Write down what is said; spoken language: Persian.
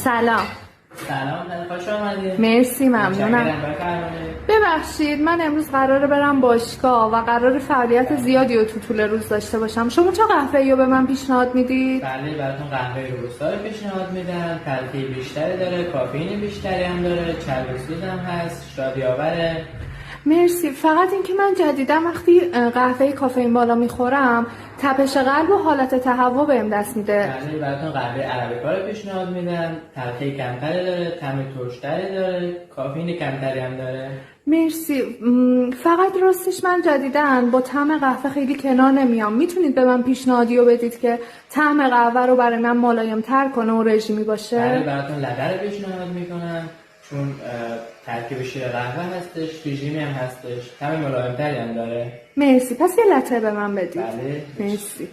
سلام. سلام، خوش آمدید. مرسی، ممنونم. ببخشید من امروز قراره برم باشگاه و قراره فعالیت زیادی رو تو طول روز داشته باشم. شما چه قهوه‌ای رو به من پیشنهاد میدید؟ بله، براتون قهوه روبوستا رو پیشنهاد میدم. تلخی بیشتری داره، کافئین بیشتری هم داره، چرب سوز هم هست، شادی آوره. مرسی. فقط اینکه من جدیدا وقتی قهوه کافئین بالا میخورم تپش قلب و حالت تهوع بهم دست میده. بله، براتون قهوه عربیکا رو پیشنهاد میدم. تلخی کمتری داره، طعم ترشتری داره، کافئین کمتری هم داره. مرسی. فقط راستش من جدیداً با طعم قهوه خیلی کنار نمیام. میتونید به من پیشنهادی رو بدید که طعم قهوه رو برای من ملایم تر کنه و رژیمی باشه؟ بله، براتون لبه رو پیشنهاد میکنم چون ترکیب شیر قهوه هستش، رژیمی هم هستش، طعم ملایم‌تری هم داره. مرسی. پس یه لته به من بدید. بله. مرسی.